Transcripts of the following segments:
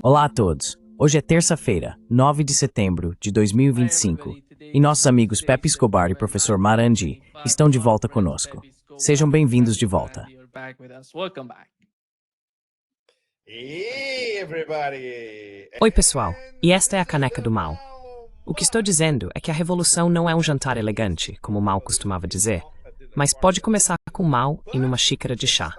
Olá a todos! Hoje é terça-feira, 9 de setembro de 2025, e nossos amigos Pepe Escobar e Professor Marandi estão de volta conosco. Sejam bem-vindos de volta. Oi, pessoal, e esta é a caneca do mal. O que estou dizendo é que a revolução não é um jantar elegante, como Mao costumava dizer, mas pode começar com Mao em uma xícara de chá.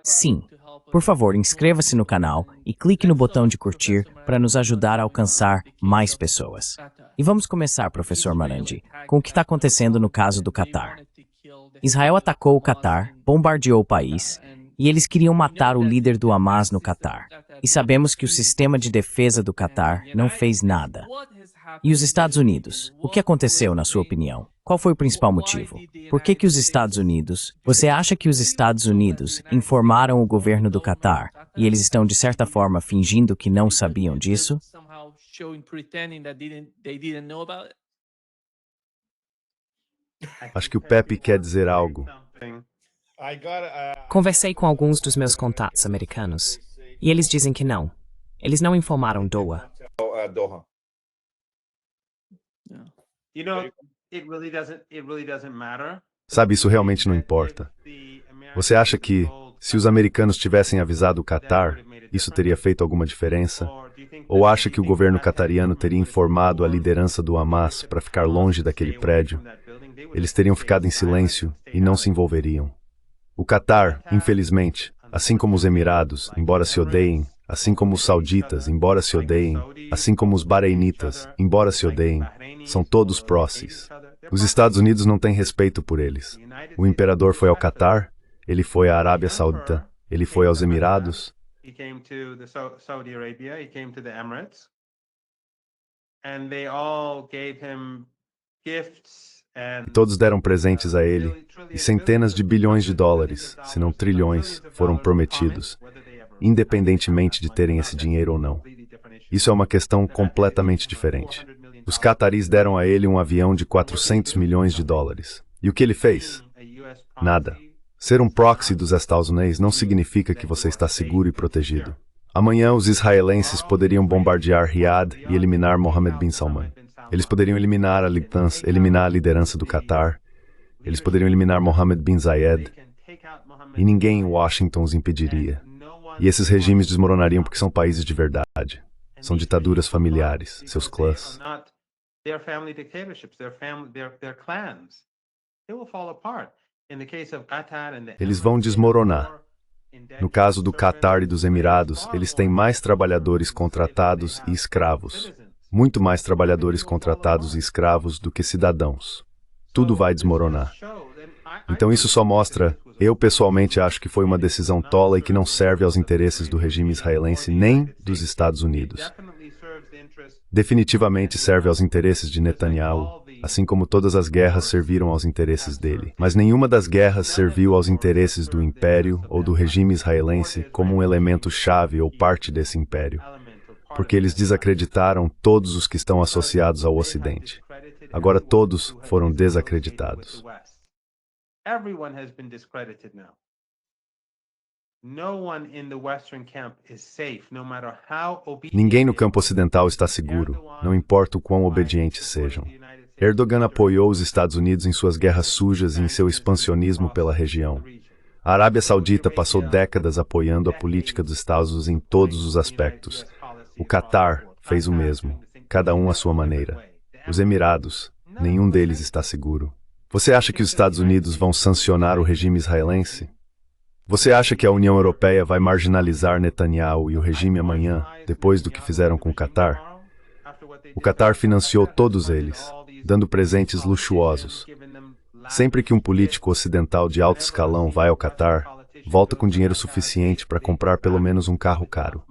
Sim, por favor, inscreva-se no canal e clique no botão de curtir para nos ajudar a alcançar mais pessoas. E vamos começar, Professor Marandi, com o que está acontecendo no caso do Catar. Israel atacou o Catar, bombardeou o país, e eles queriam matar o líder do Hamas no Catar. E sabemos que o sistema de defesa do Catar não fez nada. E os Estados Unidos? O que aconteceu, na sua opinião? Qual foi o principal motivo? Por que os Estados Unidos... Você acha que os Estados Unidos informaram o governo do Catar e eles estão, de certa forma, fingindo que não sabiam disso? Acho que o Pepe quer dizer algo. Conversei com alguns dos meus contatos americanos, e eles dizem que não. Eles não informaram Doha. Sabe, isso realmente não importa. Você acha que, se os americanos tivessem avisado o Catar, isso teria feito alguma diferença? Ou acha que o governo catariano teria informado a liderança do Hamas para ficar longe daquele prédio? Eles teriam ficado em silêncio e não se envolveriam. O Catar, infelizmente, assim como os Emirados, embora se odeiem, assim como os sauditas, embora se odeiem, assim como os bahreinitas, embora se odeiem, são todos próximos. Os Estados Unidos não têm respeito por eles. O imperador foi ao Catar, ele foi à Arábia Saudita, ele foi aos Emirados. E todos deram presentes a ele, e centenas de bilhões de dólares, se não trilhões, foram prometidos, independentemente de terem esse dinheiro ou não. Isso é uma questão completamente diferente. Os cataris deram a ele um avião de 400 milhões de dólares. E o que ele fez? Nada. Ser um proxy dos Estados Unidos não significa que você está seguro e protegido. Amanhã os israelenses poderiam bombardear Riad e eliminar Mohammed bin Salman. Eles poderiam eliminar a liderança do Catar. Eles poderiam eliminar Mohammed bin Zayed. E ninguém em Washington os impediria. E esses regimes desmoronariam porque são países de verdade. São ditaduras familiares, seus clãs. Eles vão desmoronar. No caso do Catar e dos Emirados, eles têm mais trabalhadores contratados e escravos. Muito mais trabalhadores contratados e escravos do que cidadãos. Tudo vai desmoronar. Então isso só mostra, eu pessoalmente acho que foi uma decisão tola e que não serve aos interesses do regime israelense nem dos Estados Unidos. Definitivamente serve aos interesses de Netanyahu, assim como todas as guerras serviram aos interesses dele. Mas nenhuma das guerras serviu aos interesses do império ou do regime israelense como um elemento-chave ou parte desse império. Porque eles desacreditaram todos os que estão associados ao Ocidente. Agora todos foram desacreditados. Ninguém no campo ocidental está seguro, não importa o quão obedientes sejam. Erdogan apoiou os Estados Unidos em suas guerras sujas e em seu expansionismo pela região. A Arábia Saudita passou décadas apoiando a política dos Estados Unidos em todos os aspectos. O Catar fez o mesmo, cada um à sua maneira. Os Emirados, nenhum deles está seguro. Você acha que os Estados Unidos vão sancionar o regime israelense? Você acha que a União Europeia vai marginalizar Netanyahu e o regime amanhã, depois do que fizeram com o Catar? O Catar financiou todos eles, dando presentes luxuosos. Sempre que um político ocidental de alto escalão vai ao Catar, volta com dinheiro suficiente para comprar pelo menos um carro caro.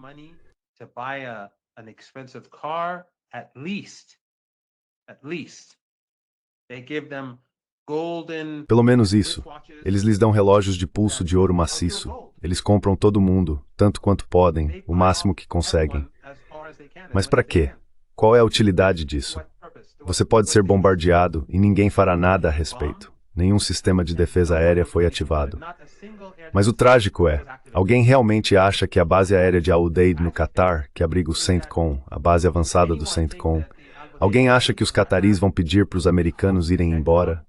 Pelo menos isso. Eles lhes dão relógios de pulso de ouro maciço. Eles compram todo mundo, tanto quanto podem, o máximo que conseguem. Mas para quê? Qual é a utilidade disso? Você pode ser bombardeado e ninguém fará nada a respeito. nenhum sistema de defesa aérea foi ativado. Mas o trágico é, alguém realmente acha que a base aérea de Al Udeid no Catar, que abriga o CENTCOM, a base avançada do CENTCOM, alguém acha que os cataris vão pedir para os americanos irem embora?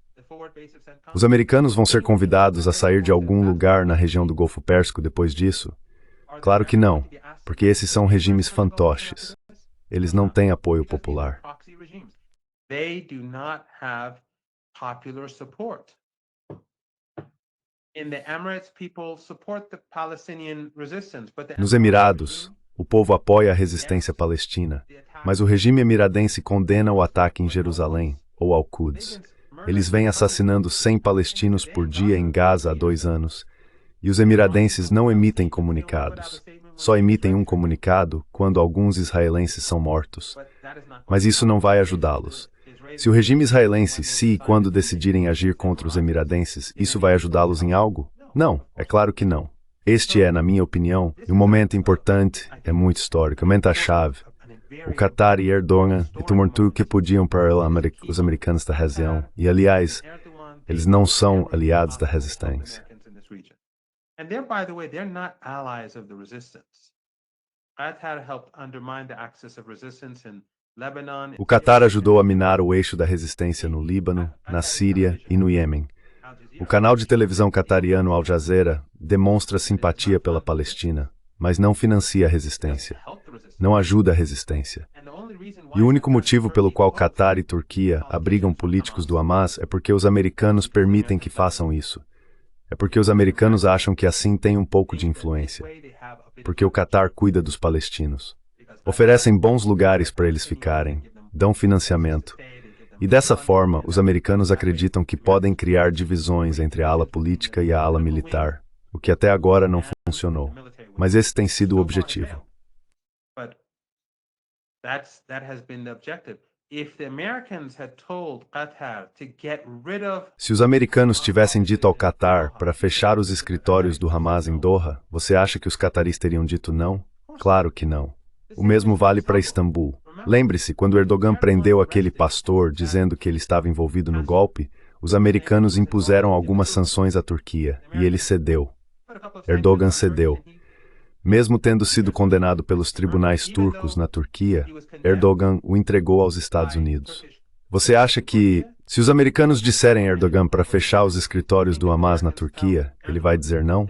Os americanos vão ser convidados a sair de algum lugar na região do Golfo Pérsico depois disso? Claro que não, porque esses são regimes fantoches. Eles não têm apoio popular. Nos Emirados, o povo apoia a resistência palestina, mas o regime emiradense condena o ataque em Jerusalém, ou Al-Quds. Eles vêm assassinando 100 palestinos por dia em Gaza há 2 anos, e os emiradenses não emitem comunicados. Só emitem um comunicado quando alguns israelenses são mortos. Mas isso não vai ajudá-los. Se o regime israelense, se e quando decidirem agir contra os emiradenses, isso vai ajudá-los em algo? Não, é claro que não. Este é, na minha opinião, um momento importante, é muito histórico, momento-chave. O Qatar e Erdogan e tudo que podiam para os americanos da região. E, aliás, eles não são aliados da resistência. And they're, by the way, they're not allies of the resistance. Qatar helped undermine the axis of resistance in Lebanon. O Qatar ajudou a minar o eixo da resistência no Líbano, na Síria e no Iêmen. O canal de televisão qatariano Al Jazeera demonstra simpatia pela Palestina, mas não financia a resistência. Não ajuda a resistência. E o único motivo pelo qual Qatar e Turquia abrigam políticos do Hamas é porque os americanos permitem que façam isso. É porque os americanos acham que assim tem um pouco de influência. Porque o Qatar cuida dos palestinos. Oferecem bons lugares para eles ficarem, dão financiamento. E dessa forma, os americanos acreditam que podem criar divisões entre a ala política e a ala militar, o que até agora não funcionou. Mas esse tem sido o objetivo. Se os americanos tivessem dito ao Qatar para fechar os escritórios do Hamas em Doha, você acha que os cataris teriam dito não? Claro que não. O mesmo vale para Istambul. Lembre-se, quando Erdogan prendeu aquele pastor dizendo que ele estava envolvido no golpe, os americanos impuseram algumas sanções à Turquia, e ele cedeu. Erdogan cedeu. Mesmo tendo sido condenado pelos tribunais turcos na Turquia, Erdogan o entregou aos Estados Unidos. Você acha que, se os americanos disserem a Erdogan para fechar os escritórios do Hamas na Turquia, ele vai dizer não?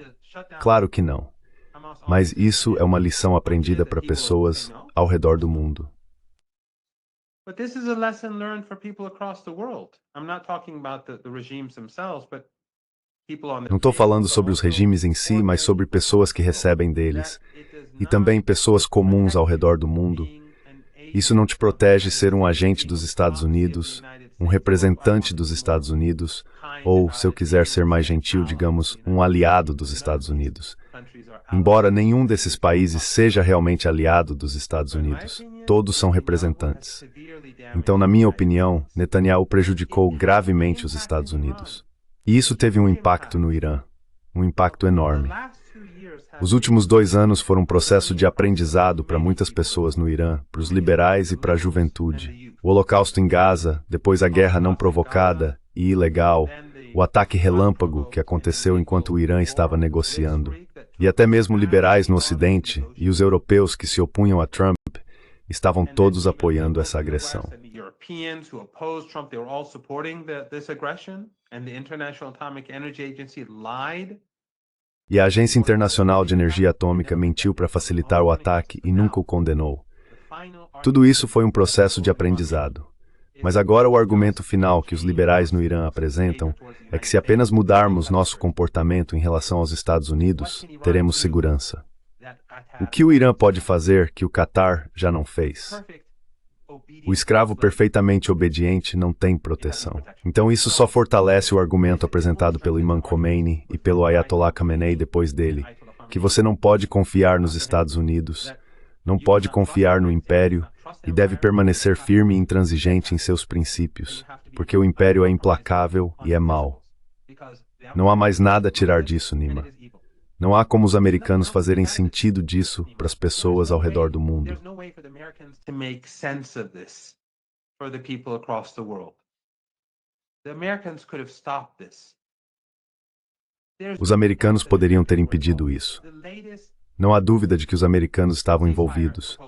Claro que não. Mas isso é uma lição aprendida para pessoas ao redor do mundo. But this is a lesson learned for people across the world. I'm not talking about the regimes themselves, but não estou falando sobre os regimes em si, mas sobre pessoas que recebem deles. E também pessoas comuns ao redor do mundo. Isso não te protege ser um agente dos Estados Unidos, um representante dos Estados Unidos, ou, se eu quiser ser mais gentil, digamos, um aliado dos Estados Unidos. Embora nenhum desses países seja realmente aliado dos Estados Unidos, todos são representantes. Então, na minha opinião, Netanyahu prejudicou gravemente os Estados Unidos. E isso teve um impacto no Irã, um impacto enorme. Os últimos 2 anos foram um processo de aprendizado para muitas pessoas no Irã, para os liberais e para a juventude. O Holocausto em Gaza, depois a guerra não provocada e ilegal, o ataque relâmpago que aconteceu enquanto o Irã estava negociando. E até mesmo liberais no Ocidente e os europeus que se opunham a Trump estavam todos apoiando essa agressão. E a Agência Internacional de Energia Atômica mentiu para facilitar o ataque e nunca o condenou. Tudo isso foi um processo de aprendizado. Mas agora o argumento final que os liberais no Irã apresentam é que se apenas mudarmos nosso comportamento em relação aos Estados Unidos, teremos segurança. O que o Irã pode fazer que o Qatar já não fez? O escravo perfeitamente obediente não tem proteção. Então isso só fortalece o argumento apresentado pelo Imam Khomeini e pelo Ayatollah Khamenei depois dele, que você não pode confiar nos Estados Unidos, não pode confiar no Império e deve permanecer firme e intransigente em seus princípios, porque o Império é implacável e é mau. Não há mais nada a tirar disso, Nima. Não há como os americanos fazerem sentido disso para as pessoas ao redor do mundo. Os americanos poderiam ter impedido isso. Não há dúvida de que os americanos estavam envolvidos.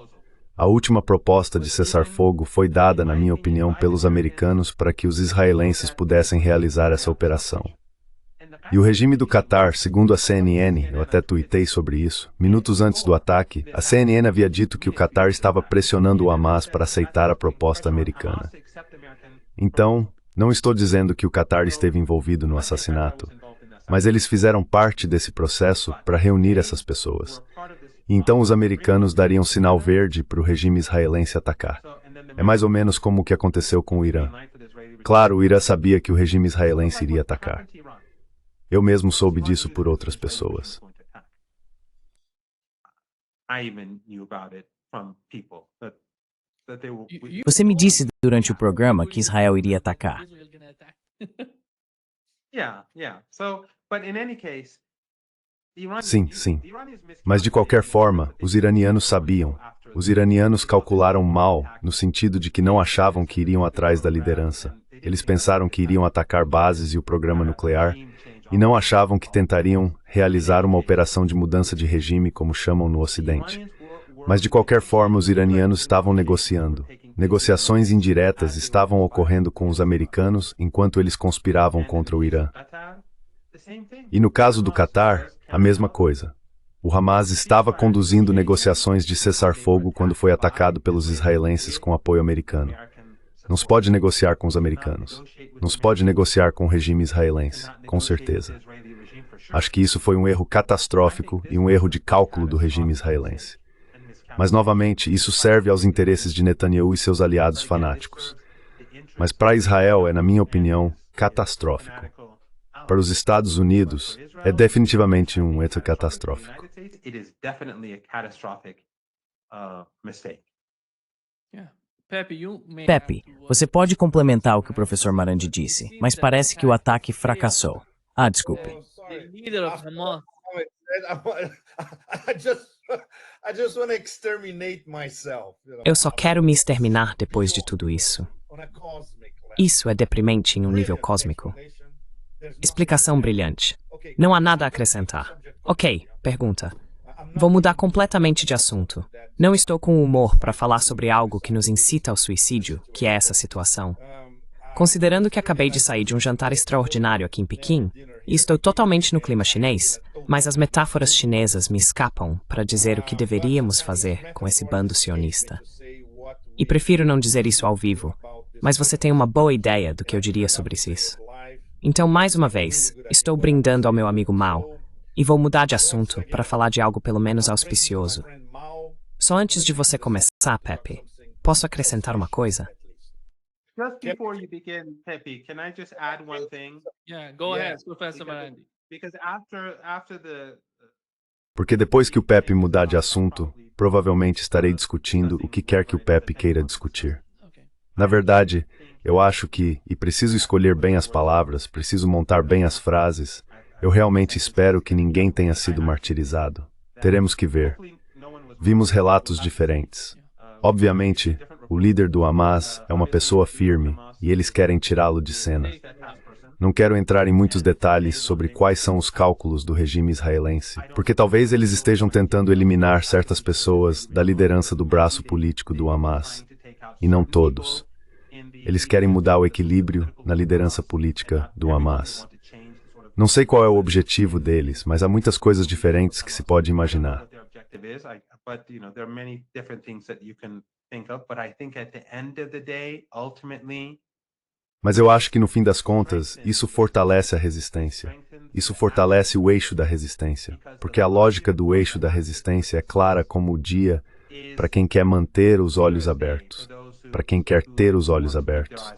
A última proposta de cessar-fogo foi dada, na minha opinião, pelos americanos para que os israelenses pudessem realizar essa operação. E o regime do Catar, segundo a CNN, eu até tuitei sobre isso, minutos antes do ataque, a CNN havia dito que o Catar estava pressionando o Hamas para aceitar a proposta americana. Então, não estou dizendo que o Catar esteve envolvido no assassinato, mas eles fizeram parte desse processo para reunir essas pessoas. E então os americanos dariam sinal verde para o regime israelense atacar. É mais ou menos como o que aconteceu com o Irã. Claro, o Irã sabia que o regime israelense iria atacar. Eu mesmo soube disso por outras pessoas. Você me disse durante o programa que Israel iria atacar. Sim, sim. Mas de qualquer forma, os iranianos sabiam. Os iranianos calcularam mal, no sentido de que não achavam que iriam atrás da liderança. Eles pensaram que iriam atacar bases e o programa nuclear, e não achavam que tentariam realizar uma operação de mudança de regime, como chamam no Ocidente. Mas de qualquer forma, os iranianos estavam negociando. Negociações indiretas estavam ocorrendo com os americanos enquanto eles conspiravam contra o Irã. E no caso do Catar, a mesma coisa. O Hamas estava conduzindo negociações de cessar-fogo quando foi atacado pelos israelenses com apoio americano. Não se pode negociar com os americanos. Não se pode negociar com o regime israelense, com certeza. Acho que isso foi um erro catastrófico e um erro de cálculo do regime israelense. Mas, novamente, isso serve aos interesses de Netanyahu e seus aliados fanáticos. Mas para Israel é, na minha opinião, catastrófico. Para os Estados Unidos, é definitivamente um erro catastrófico. Pepe, você pode complementar o que o professor Marandi disse, mas parece que o ataque fracassou. Ah, desculpe. Eu só quero me exterminar depois de tudo isso. Isso é deprimente em um nível cósmico. Explicação brilhante. Não há nada a acrescentar. Ok, pergunta. Vou mudar completamente de assunto. Não estou com humor para falar sobre algo que nos incita ao suicídio, que é essa situação. Considerando que acabei de sair de um jantar extraordinário aqui em Pequim, e estou totalmente no clima chinês, mas as metáforas chinesas me escapam para dizer o que deveríamos fazer com esse bando sionista. E prefiro não dizer isso ao vivo, mas você tem uma boa ideia do que eu diria sobre isso. Então, mais uma vez, estou brindando ao meu amigo Mao, e vou mudar de assunto para falar de algo pelo menos auspicioso. Só antes de você começar, Pepe, posso acrescentar uma coisa? Just before you begin, Pepe, can I just add one thing? Yeah, go ahead, Professor Marandi. Because after the Porque depois que o Pepe mudar de assunto, provavelmente estarei discutindo o que quer que o Pepe queira discutir. Na verdade, eu acho que, e preciso escolher bem as palavras, preciso montar bem as frases, eu realmente espero que ninguém tenha sido martirizado. Teremos que ver. Vimos relatos diferentes. Obviamente, o líder do Hamas é uma pessoa firme e eles querem tirá-lo de cena. Não quero entrar em muitos detalhes sobre quais são os cálculos do regime israelense, porque talvez eles estejam tentando eliminar certas pessoas da liderança do braço político do Hamas, e não todos. Eles querem mudar o equilíbrio na liderança política do Hamas. Não sei qual é o objetivo deles, mas há muitas coisas diferentes que se pode imaginar. Mas eu acho que no fim das contas, isso fortalece a resistência. Isso fortalece o eixo da resistência, porque a lógica do eixo da resistência é clara como o dia para quem quer manter os olhos abertos, para quem quer ter os olhos abertos.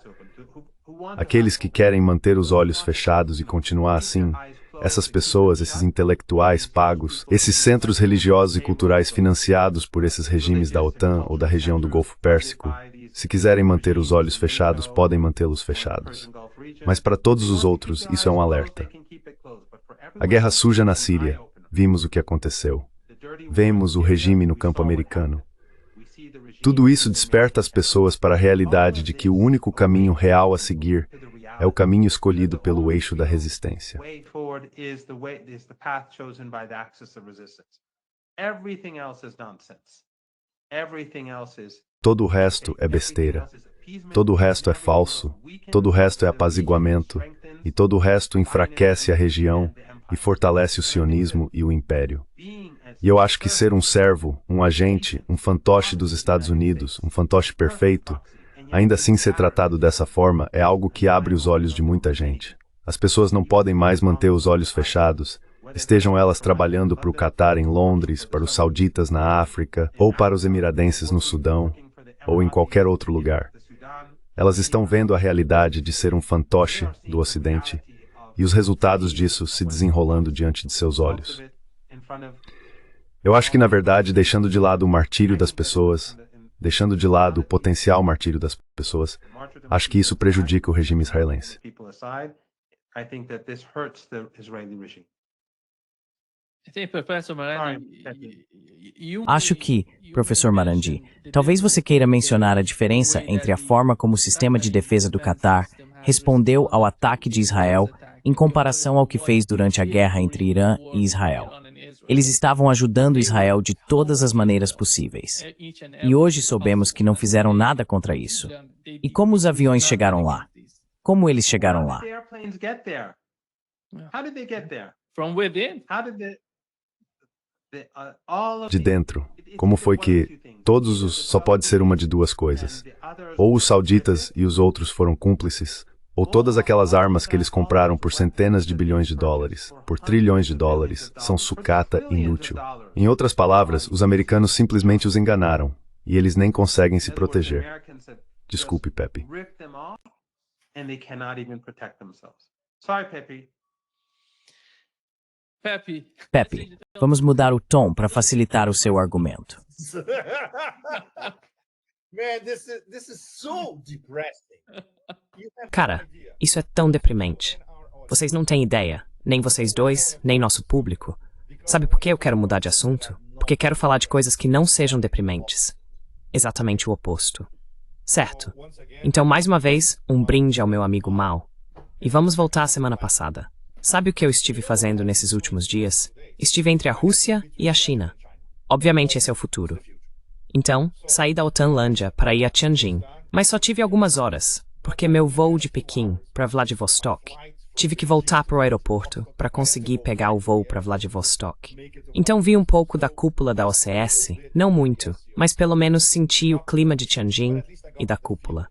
Aqueles que querem manter os olhos fechados e continuar assim, essas pessoas, esses intelectuais pagos, esses centros religiosos e culturais financiados por esses regimes da OTAN ou da região do Golfo Pérsico, se quiserem manter os olhos fechados, podem mantê-los fechados. Mas para todos os outros, isso é um alerta. A guerra suja na Síria, vimos o que aconteceu. Vemos o regime no campo americano. Tudo isso desperta as pessoas para a realidade de que o único caminho real a seguir É o caminho escolhido pelo eixo da resistência. Way forward is the path chosen by the axis of resistance. Everything else is nonsense. Everything else is Todo o resto é besteira. Todo o resto é falso. Todo o resto é apaziguamento. E todo o resto enfraquece a região e fortalece o sionismo e o império. E eu acho que ser um servo, um agente, um fantoche dos Estados Unidos, um fantoche perfeito, ainda assim ser tratado dessa forma é algo que abre os olhos de muita gente. As pessoas não podem mais manter os olhos fechados, estejam elas trabalhando para o Catar em Londres, para os sauditas na África, ou para os emiradenses no Sudão, ou em qualquer outro lugar. Elas estão vendo a realidade de ser um fantoche do Ocidente e os resultados disso se desenrolando diante de seus olhos. Eu acho que, na verdade, deixando de lado o martírio das pessoas, deixando de lado o potencial martírio das pessoas, acho que isso prejudica o regime israelense. Acho que, professor Marandi, talvez você queira mencionar a diferença entre a forma como o sistema de defesa do Catar respondeu ao ataque de Israel em comparação ao que fez durante a guerra entre Irã e Israel. Eles estavam ajudando Israel de todas as maneiras possíveis. E hoje soubemos que não fizeram nada contra isso. E como os aviões chegaram lá? Como eles chegaram lá? De dentro, como foi que todos os só pode ser uma de duas coisas. Ou os sauditas e os outros foram cúmplices, ou todas aquelas armas que eles compraram por centenas de bilhões de dólares, por trilhões de dólares, são sucata inútil. Em outras palavras, os americanos simplesmente os enganaram, e eles nem conseguem se proteger. Desculpe, Pepe. Pepe, vamos mudar o tom para facilitar o seu argumento. Cara, isso é tão deprimente. Vocês não têm ideia, nem vocês dois, nem nosso público. Sabe por que eu quero mudar de assunto? Porque quero falar de coisas que não sejam deprimentes. Exatamente o oposto. Certo. Então, mais uma vez, um brinde ao meu amigo Mao. E vamos voltar à semana passada. Sabe o que eu estive fazendo nesses últimos dias? Estive entre a Rússia e a China. Obviamente esse é o futuro. Então, saí da Otanlândia para ir a Tianjin, mas só tive algumas horas, porque meu voo de Pequim para Vladivostok, tive que voltar para o aeroporto para conseguir pegar o voo para Vladivostok. Então vi um pouco da cúpula da OCS, não muito, mas pelo menos senti o clima de Tianjin e da cúpula.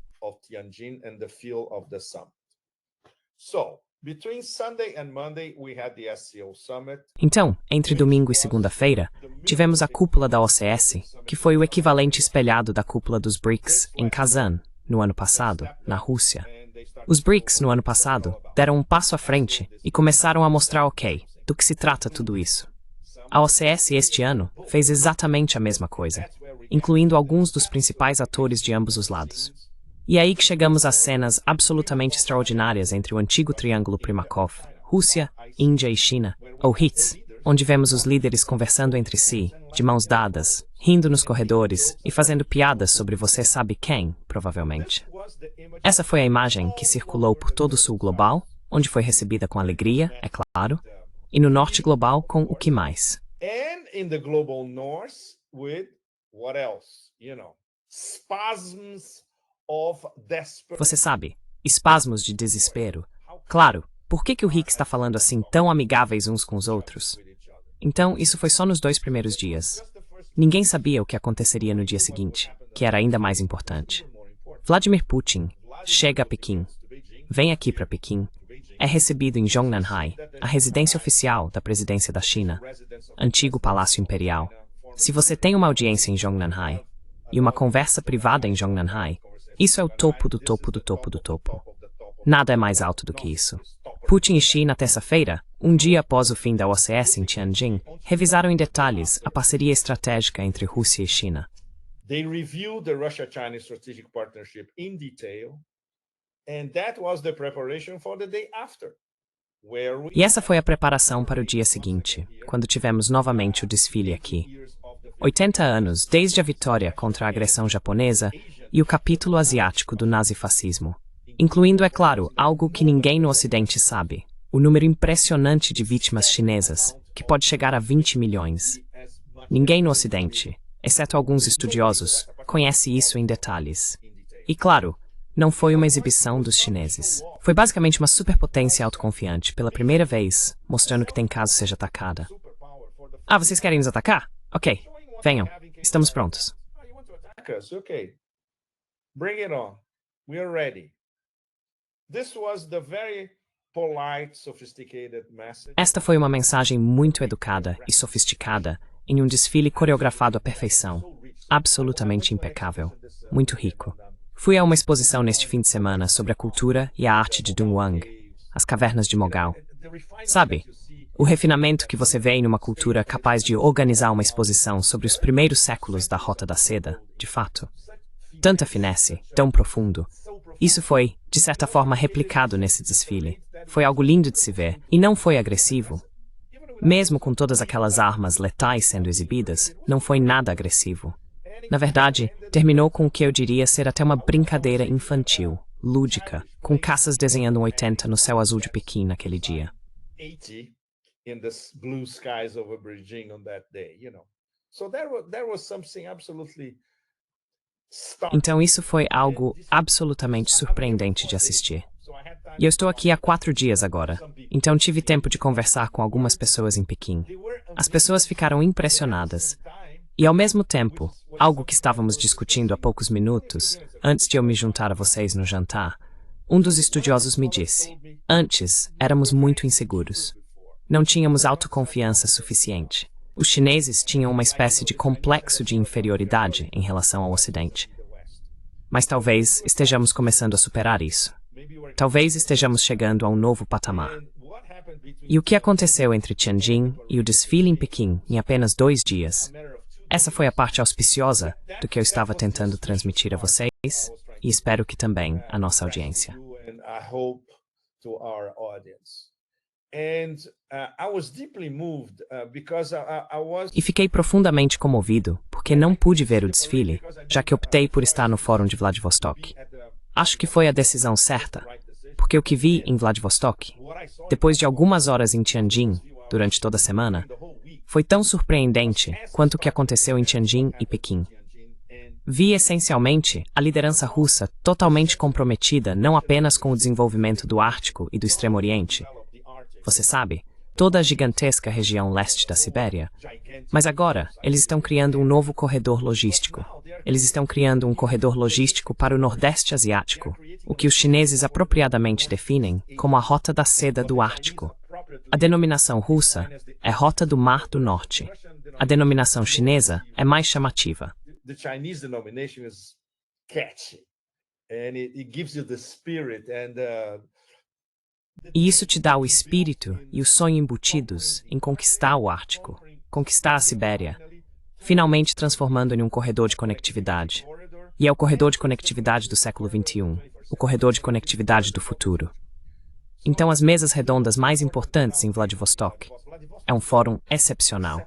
Então, entre domingo e segunda-feira, tivemos a cúpula da OCS, que foi o equivalente espelhado da cúpula dos BRICS em Kazan, no ano passado, na Rússia. Os BRICS, no ano passado, deram um passo à frente e começaram a mostrar do que se trata tudo isso. A OCS este ano fez exatamente a mesma coisa, incluindo alguns dos principais atores de ambos os lados. E é aí que chegamos às cenas absolutamente extraordinárias entre o antigo triângulo Primakov, Rússia, Índia e China, ou HITS, onde vemos os líderes conversando entre si, de mãos dadas, rindo nos corredores e fazendo piadas sobre você sabe quem, provavelmente. Essa foi a imagem que circulou por todo o sul global, onde foi recebida com alegria, é claro, e no norte global com o que mais. Você sabe, espasmos de desespero. Claro, por que o Rick está falando assim tão amigáveis uns com os outros? Então, isso foi só nos 2 primeiros dias. Ninguém sabia o que aconteceria no dia seguinte, que era ainda mais importante. Vladimir Putin chega a Pequim, vem aqui para Pequim, é recebido em Zhongnanhai, a residência oficial da presidência da China, antigo Palácio Imperial. Se você tem uma audiência em Zhongnanhai e uma conversa privada em Zhongnanhai, isso é o topo do topo do topo do topo. Nada é mais alto do que isso. Putin e Xi, na terça-feira, um dia após o fim da OCS em Tianjin, revisaram em detalhes a parceria estratégica entre Rússia e China. They reviewed the Russia-China strategic partnership in detail, and that was the preparation for the day after. E essa foi a preparação para o dia seguinte, quando tivemos novamente o desfile aqui. 80 anos desde a vitória contra a agressão japonesa e o capítulo asiático do nazifascismo. incluindo, é claro, algo que ninguém no Ocidente sabe: o número impressionante de vítimas chinesas, que pode chegar a 20 milhões. Ninguém no Ocidente, exceto alguns estudiosos, conhece isso em detalhes. E, claro, não foi uma exibição dos chineses. Foi basicamente uma superpotência autoconfiante pela primeira vez, mostrando que tem caso seja atacada. Ah, vocês querem nos atacar? Ok, venham. Estamos prontos. Okay. Bring it on. We are ready. This was the very polite, sophisticated message. Esta foi uma mensagem muito educada e sofisticada em um desfile coreografado à perfeição. Absolutamente impecável. Muito rico. Fui a uma exposição neste fim de semana sobre a cultura e a arte de Dunhuang, as cavernas de Mogao. Sabe, o refinamento que você vê em uma cultura capaz de organizar uma exposição sobre os primeiros séculos da Rota da Seda, de fato. Tanta finesse, tão profundo. Isso foi, de certa forma, replicado nesse desfile. Foi algo lindo de se ver, e não foi agressivo. Mesmo com todas aquelas armas letais sendo exibidas, não foi nada agressivo. Na verdade, terminou com o que eu diria ser até uma brincadeira infantil, lúdica, com caças desenhando um 80 no céu azul de Pequim naquele dia. In the blue skies over Beijing on that day, you know. So there was something absolutely Então isso foi algo absolutamente surpreendente de assistir. E eu estou aqui há 4 dias agora, então tive tempo de conversar com algumas pessoas em Pequim. As pessoas ficaram impressionadas. E ao mesmo tempo, algo que estávamos discutindo há poucos minutos, antes de eu me juntar a vocês no jantar, um dos estudiosos me disse: antes, éramos muito inseguros. Não tínhamos autoconfiança suficiente. Os chineses tinham uma espécie de complexo de inferioridade em relação ao Ocidente. Mas talvez estejamos começando a superar isso. Talvez estejamos chegando a um novo patamar. E o que aconteceu entre Tianjin e o desfile em Pequim em apenas 2 dias? Essa foi a parte auspiciosa do que eu estava tentando transmitir a vocês e espero que também a nossa audiência. E fiquei profundamente comovido porque não pude ver o desfile, já que optei por estar no Fórum de Vladivostok. Acho que foi a decisão certa, porque o que vi em Vladivostok, depois de algumas horas em Tianjin, durante toda a semana, foi tão surpreendente quanto o que aconteceu em Tianjin e Pequim. Vi essencialmente a liderança russa totalmente comprometida não apenas com o desenvolvimento do Ártico e do Extremo Oriente, você sabe, toda a gigantesca região leste da Sibéria, mas agora eles estão criando um novo corredor logístico. Eles estão criando um corredor logístico para o Nordeste Asiático, o que os chineses apropriadamente definem como a Rota da Seda do Ártico. A denominação russa é Rota do Mar do Norte. A denominação chinesa é mais chamativa. The Chinese denomination is catchy, and it gives you the spirit and E isso te dá o espírito e o sonho embutidos em conquistar o Ártico, conquistar a Sibéria, finalmente transformando em um corredor de conectividade. E é o corredor de conectividade do século XXI, o corredor de conectividade do futuro. Então, as mesas redondas mais importantes em Vladivostok é um fórum excepcional.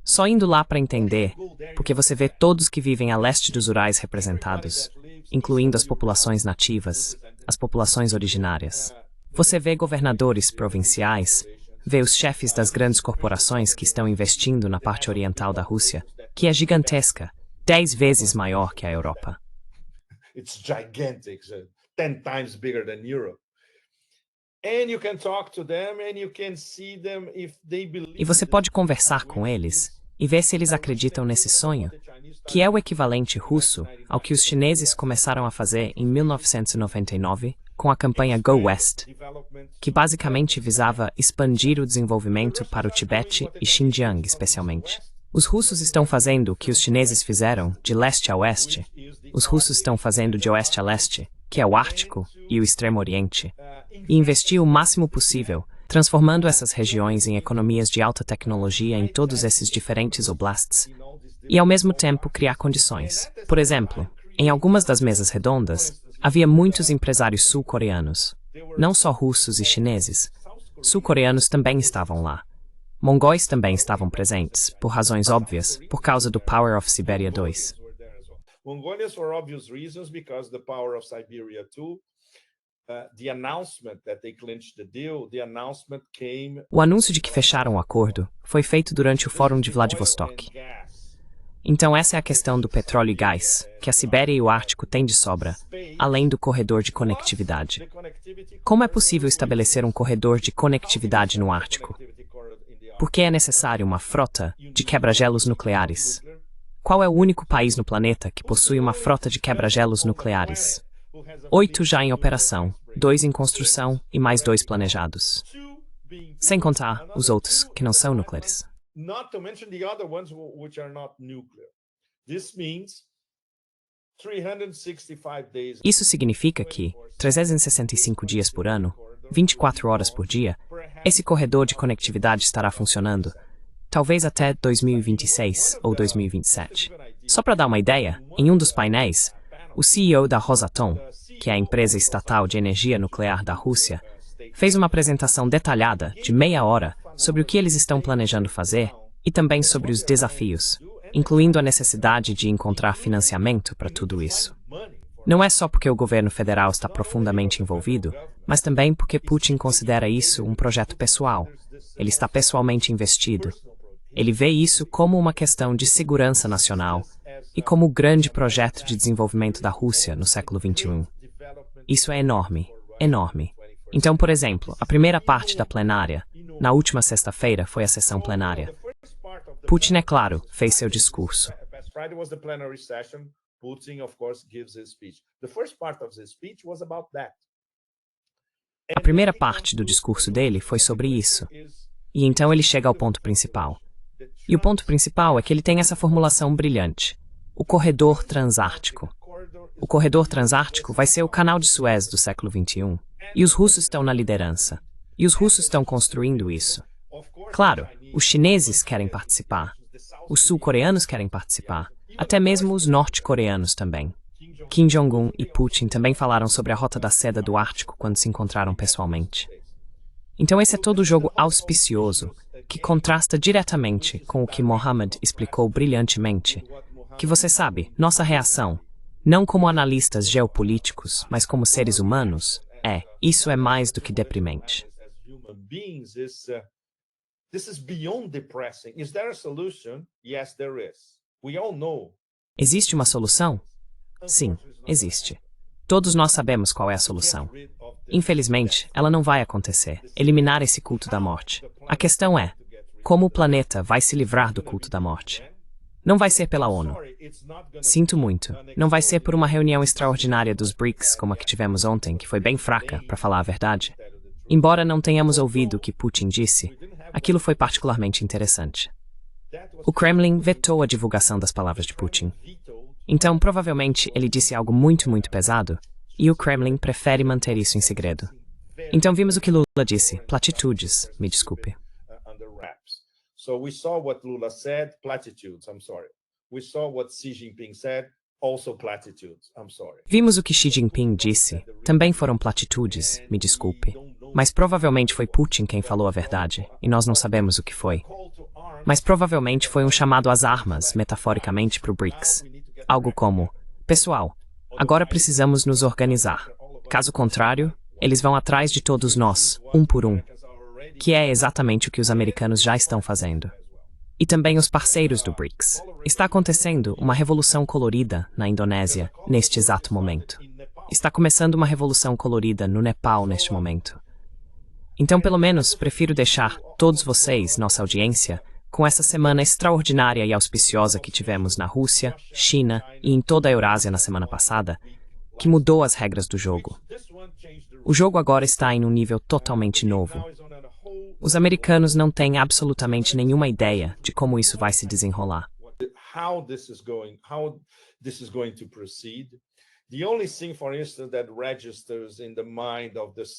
Só indo lá para entender, porque você vê todos que vivem a leste dos Urais representados, incluindo as populações nativas, as populações originárias. Você vê governadores provinciais, vê os chefes das grandes corporações que estão investindo na parte oriental da Rússia, que é gigantesca, 10 vezes maior que a Europa. It's gigantic, 10 times bigger than Europe. And you can talk to them and you can see them if they believe. E você pode conversar com eles e ver se eles acreditam nesse sonho, que é o equivalente russo ao que os chineses começaram a fazer em 1999 com a campanha Go West, que basicamente visava expandir o desenvolvimento para o Tibete e Xinjiang especialmente. Os russos estão fazendo o que os chineses fizeram de leste a oeste. Os russos estão fazendo de oeste a leste, que é o Ártico e o Extremo Oriente, e investir o máximo possível, transformando essas regiões em economias de alta tecnologia em todos esses diferentes oblasts, e ao mesmo tempo criar condições. Por exemplo, em algumas das mesas redondas, havia muitos empresários sul-coreanos, não só russos e chineses. Sul-coreanos também estavam lá. Mongóis também estavam presentes, por razões óbvias, por causa do Power of Siberia 2. Mongolians for obvious reasons, because the Power of Siberia 2 O anúncio de que fecharam o acordo foi feito durante o Fórum de Vladivostok. Então essa é a questão do petróleo e gás, que a Sibéria e o Ártico têm de sobra, além do corredor de conectividade. Como é possível estabelecer um corredor de conectividade no Ártico? Por que é necessário uma frota de quebra-gelos nucleares? Qual é o único país no planeta que possui uma frota de quebra-gelos nucleares? 8 já em operação, 2 em construção e mais 2 planejados. Sem contar os outros que não são nucleares. Not to mention the other ones which are not nuclear. This means 365 days. Isso significa que, 365 dias por ano, 24 horas por dia, esse corredor de conectividade estará funcionando, talvez até 2026 ou 2027. Só para dar uma ideia, em um dos painéis, o CEO da Rosatom, que é a empresa estatal de energia nuclear da Rússia, fez uma apresentação detalhada de meia hora sobre o que eles estão planejando fazer e também sobre os desafios, incluindo a necessidade de encontrar financiamento para tudo isso. Não é só porque o governo federal está profundamente envolvido, mas também porque Putin considera isso um projeto pessoal. Ele está pessoalmente investido. Ele vê isso como uma questão de segurança nacional e como o grande projeto de desenvolvimento da Rússia no século XXI. Isso é enorme, enorme. Então, por exemplo, a primeira parte da plenária, na última sexta-feira, foi a sessão plenária. Putin, é claro, fez seu discurso. A primeira parte do discurso dele foi sobre isso. E então ele chega ao ponto principal. E o ponto principal é que ele tem essa formulação brilhante. O corredor transártico. O corredor transártico vai ser o canal de Suez do século XXI. E os russos estão na liderança. E os russos estão construindo isso. Claro, os chineses querem participar. Os sul-coreanos querem participar. Até mesmo os norte-coreanos também. Kim Jong-un e Putin também falaram sobre a Rota da Seda do Ártico quando se encontraram pessoalmente. Então esse é todo o jogo auspicioso, que contrasta diretamente com o que Mohammed explicou brilhantemente, que você sabe, nossa reação, não como analistas geopolíticos, mas como seres humanos, isso é mais do que deprimente. Existe uma solução? Sim, existe. Todos nós sabemos qual é a solução. Infelizmente, ela não vai acontecer. Eliminar esse culto da morte. A questão é, como o planeta vai se livrar do culto da morte? Não vai ser pela ONU. Sinto muito. Não vai ser por uma reunião extraordinária dos BRICS como a que tivemos ontem, que foi bem fraca, para falar a verdade. Embora não tenhamos ouvido o que Putin disse, aquilo foi particularmente interessante. O Kremlin vetou a divulgação das palavras de Putin. Então, provavelmente, ele disse algo muito, muito pesado, e o Kremlin prefere manter isso em segredo. Então vimos o que Lula disse, platitudes, me desculpe. So we saw what Lula said, platitudes, I'm sorry. We saw what Xi Jinping said, also platitudes, I'm sorry. Vimos o que Xi Jinping disse, também foram platitudes, me desculpe. Mas provavelmente foi Putin quem falou a verdade, e nós não sabemos o que foi. Mas provavelmente foi um chamado às armas, metaforicamente, para o BRICS. Algo como, pessoal, agora precisamos nos organizar. Caso contrário, eles vão atrás de todos nós, um por um. Que é exatamente o que os americanos já estão fazendo. E também os parceiros do BRICS. Está acontecendo uma revolução colorida na Indonésia, neste exato momento. Está começando uma revolução colorida no Nepal neste momento. Então, pelo menos, prefiro deixar todos vocês, nossa audiência, com essa semana extraordinária e auspiciosa que tivemos na Rússia, China e em toda a Eurásia na semana passada, que mudou as regras do jogo. O jogo agora está em um nível totalmente novo. Os americanos não têm absolutamente nenhuma ideia de como isso vai se desenrolar.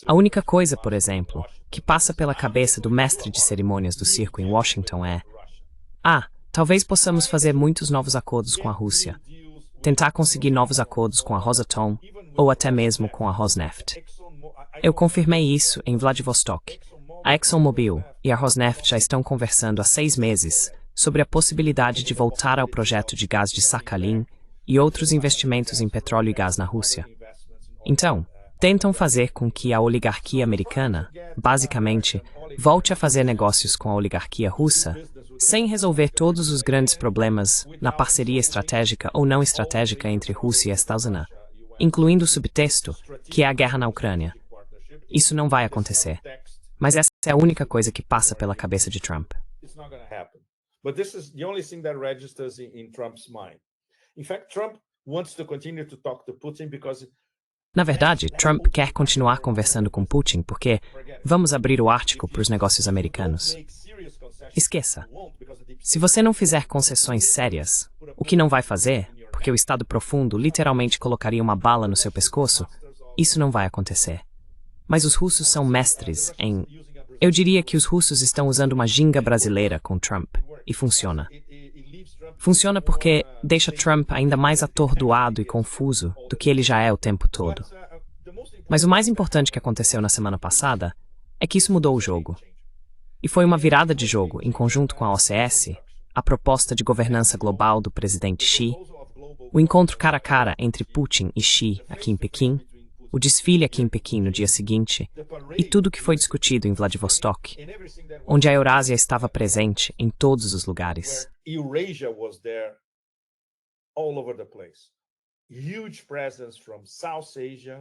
A única coisa, por exemplo, que passa pela cabeça do mestre de cerimônias do circo em Washington é: talvez possamos fazer muitos novos acordos com a Rússia, tentar conseguir novos acordos com a Rosatom ou até mesmo com a Rosneft. Eu confirmei isso em Vladivostok. A ExxonMobil e a Rosneft já estão conversando há 6 meses sobre a possibilidade de voltar ao projeto de gás de Sakhalin e outros investimentos em petróleo e gás na Rússia. Então, tentam fazer com que a oligarquia americana, basicamente, volte a fazer negócios com a oligarquia russa, sem resolver todos os grandes problemas na parceria estratégica ou não estratégica entre Rússia e Estados Unidos, incluindo o subtexto, que é a guerra na Ucrânia. Isso não vai acontecer. Mas essa é a única coisa que passa pela cabeça de Trump. But this is the only thing that registers in Trump's mind. In fact, Trump wants to continue to talk to Putin because Na verdade, Trump quer continuar conversando com Putin porque vamos abrir o Ártico para os negócios americanos. Esqueça. Se você não fizer concessões sérias, o que não vai fazer, porque o Estado Profundo literalmente colocaria uma bala no seu pescoço, isso não vai acontecer. Mas os russos são mestres em... Eu diria que os russos estão usando uma ginga brasileira com Trump, e funciona. Funciona porque deixa Trump ainda mais atordoado e confuso do que ele já é o tempo todo. Mas o mais importante que aconteceu na semana passada é que isso mudou o jogo. E foi uma virada de jogo, em conjunto com a OCS, a proposta de governança global do presidente Xi, o encontro cara a cara entre Putin e Xi aqui em Pequim, o desfile aqui em Pequim no dia seguinte, e tudo o que foi discutido em Vladivostok, onde a Eurásia estava presente em todos os lugares. Eurasia was there all over the place. Huge presence from South Asia,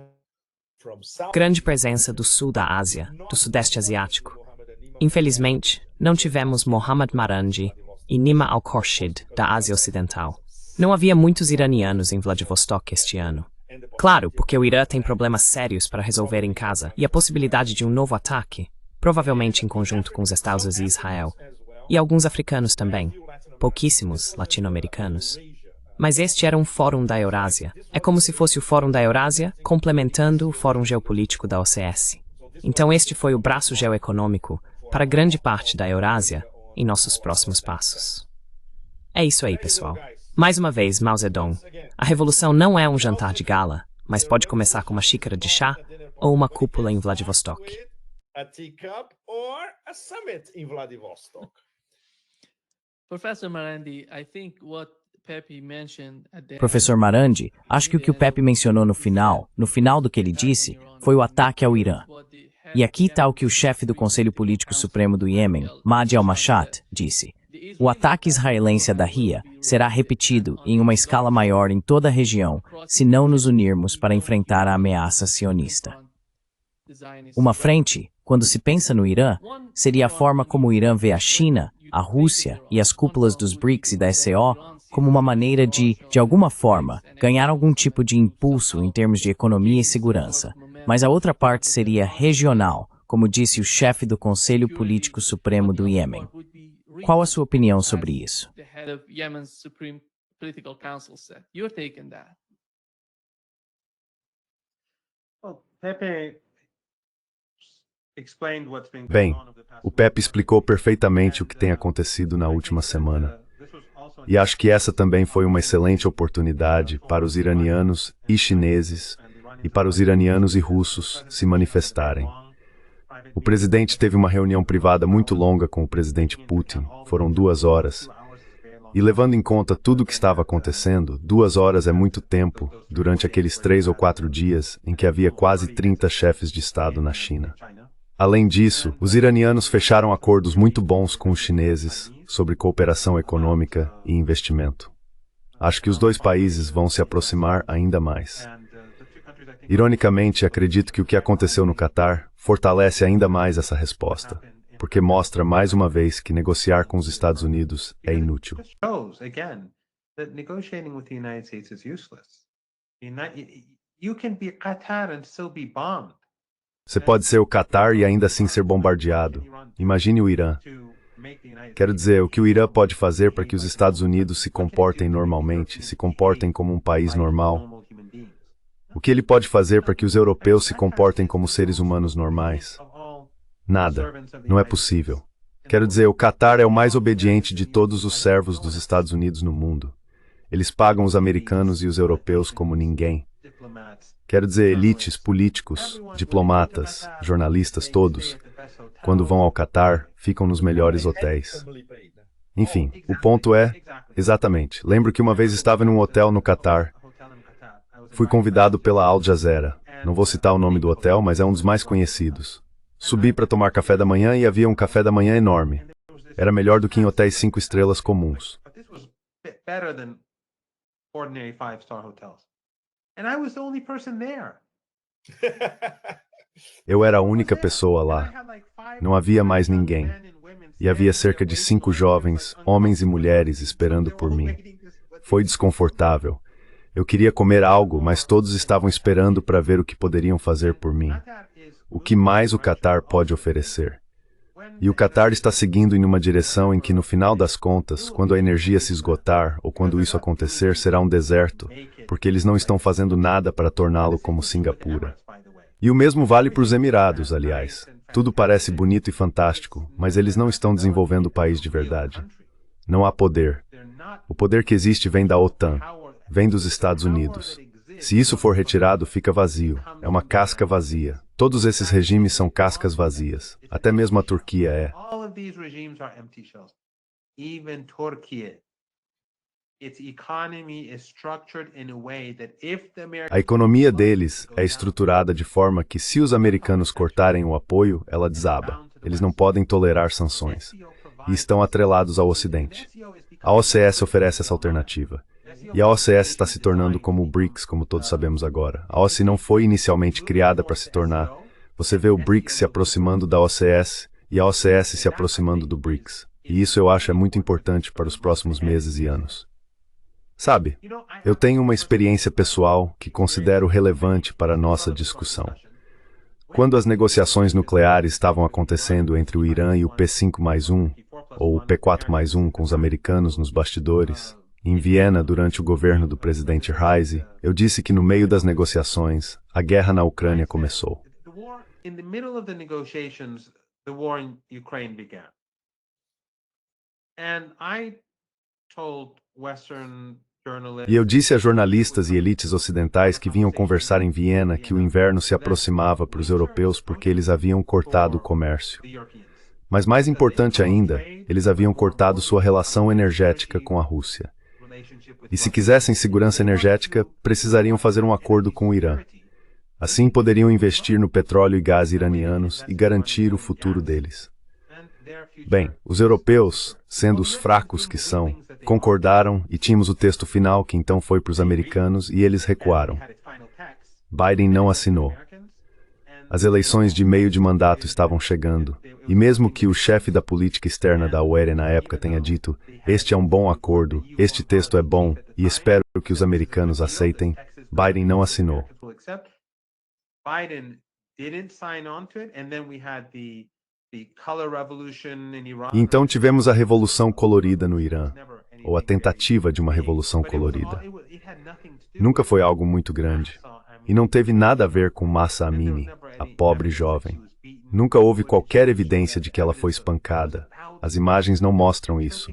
from South... Grande presença do sul da Ásia, do Sudeste Asiático. Infelizmente, não tivemos Mohammad Marandi e Nima Al-Khorshid, da Ásia Ocidental. Não havia muitos iranianos em Vladivostok este ano. Claro, porque o Irã tem problemas sérios para resolver em casa e a possibilidade de um novo ataque, provavelmente em conjunto com os Estados Unidos e Israel, e alguns africanos também, pouquíssimos latino-americanos. Mas este era um fórum da Eurásia. É como se fosse o fórum da Eurásia complementando o fórum geopolítico da OCS. Então este foi o braço geoeconômico para grande parte da Eurásia em nossos próximos passos. É isso aí, pessoal. Mais uma vez, Mao Zedong, a revolução não é um jantar de gala, mas pode começar com uma xícara de chá ou uma cúpula em Vladivostok. A teacup or a summit in Vladivostok. Professor Marandi, I think what Pepe mentioned at the Professor Marandi, acho que o Pepe mencionou no final do que ele disse, foi o ataque ao Irã. E aqui está o que o chefe do Conselho Político Supremo do Iêmen, Mahdi al-Mashat, disse. O ataque israelense a Dahia será repetido em uma escala maior em toda a região se não nos unirmos para enfrentar a ameaça sionista. Uma frente, quando se pensa no Irã, seria a forma como o Irã vê a China, a Rússia e as cúpulas dos BRICS e da SCO como uma maneira de alguma forma, ganhar algum tipo de impulso em termos de economia e segurança. Mas a outra parte seria regional, como disse o chefe do Conselho Político Supremo do Iêmen. Qual a sua opinião sobre isso? Bem, o Pepe explicou perfeitamente o que tem acontecido na última semana. E acho que essa também foi uma excelente oportunidade para os iranianos e chineses e para os iranianos e russos se manifestarem. O presidente teve uma reunião privada muito longa com o presidente Putin, foram 2 horas. E levando em conta tudo o que estava acontecendo, 2 horas é muito tempo durante aqueles 3 ou 4 dias em que havia quase 30 chefes de Estado na China. Além disso, os iranianos fecharam acordos muito bons com os chineses sobre cooperação econômica e investimento. Acho que os 2 países vão se aproximar ainda mais. Ironicamente, acredito que o que aconteceu no Catar fortalece ainda mais essa resposta, porque mostra mais uma vez que negociar com os Estados Unidos é inútil. Você pode ser o Catar e ainda assim ser bombardeado. Imagine o Irã. Quero dizer, o que o Irã pode fazer para que os Estados Unidos se comportem normalmente, se comportem como um país normal? O que ele pode fazer para que os europeus se comportem como seres humanos normais? Nada. Não é possível. Quero dizer, o Catar é o mais obediente de todos os servos dos Estados Unidos no mundo. Eles pagam os americanos e os europeus como ninguém. Quero dizer, elites, políticos, diplomatas, jornalistas, todos, quando vão ao Catar, ficam nos melhores hotéis. Enfim, o ponto é, exatamente, lembro que uma vez estava num hotel no Catar, Fui convidado pela Al Jazeera. Não vou citar o nome do hotel, mas é um dos mais conhecidos. Subi para tomar café da manhã e havia um café da manhã enorme. Era melhor do que em hotéis 5 estrelas comuns. Eu era a única pessoa lá. Não havia mais ninguém. E havia cerca de 5 jovens, homens e mulheres, esperando por mim. Foi desconfortável. Eu queria comer algo, mas todos estavam esperando para ver o que poderiam fazer por mim. O que mais o Catar pode oferecer? E o Catar está seguindo em uma direção em que, no final das contas, quando a energia se esgotar, ou quando isso acontecer, será um deserto, porque eles não estão fazendo nada para torná-lo como Singapura. E o mesmo vale para os Emirados, aliás. Tudo parece bonito e fantástico, mas eles não estão desenvolvendo o país de verdade. Não há poder. O poder que existe vem da OTAN, vem dos Estados Unidos. Se isso for retirado, fica vazio. É uma casca vazia. Todos esses regimes são cascas vazias. Até mesmo a Turquia é. A economia deles é estruturada de forma que, se os americanos cortarem o apoio, ela desaba. Eles não podem tolerar sanções. E estão atrelados ao Ocidente. A OCS oferece essa alternativa. E a OCS está se tornando como o BRICS, como todos sabemos agora. A OCS não foi inicialmente criada para se tornar. Você vê o BRICS se aproximando da OCS e a OCS se aproximando do BRICS. E isso eu acho é muito importante para os próximos meses e anos. Sabe, eu tenho uma experiência pessoal que considero relevante para a nossa discussão. Quando as negociações nucleares estavam acontecendo entre o Irã e o P5+1, ou o P4+1 com os americanos nos bastidores, em Viena, durante o governo do presidente Raisi, eu disse que no meio das negociações, a guerra na Ucrânia começou. E eu disse a jornalistas e elites ocidentais que vinham conversar em Viena que o inverno se aproximava para os europeus porque eles haviam cortado o comércio. Mas mais importante ainda, eles haviam cortado sua relação energética com a Rússia. E se quisessem segurança energética, precisariam fazer um acordo com o Irã. Assim poderiam investir no petróleo e gás iranianos e garantir o futuro deles. Bem, os europeus, sendo os fracos que são, concordaram e tínhamos o texto final que então foi para os americanos e eles recuaram. Biden não assinou. As eleições de meio de mandato estavam chegando, e mesmo que o chefe da política externa da UER na época tenha dito, este é um bom acordo, este texto é bom, e espero que os americanos aceitem, Biden não assinou. E então tivemos a Revolução Colorida no Irã, ou a tentativa de uma Revolução Colorida. Nunca foi algo muito grande. E não teve nada a ver com Mahsa Amini, a pobre jovem. Nunca houve qualquer evidência de que ela foi espancada. As imagens não mostram isso.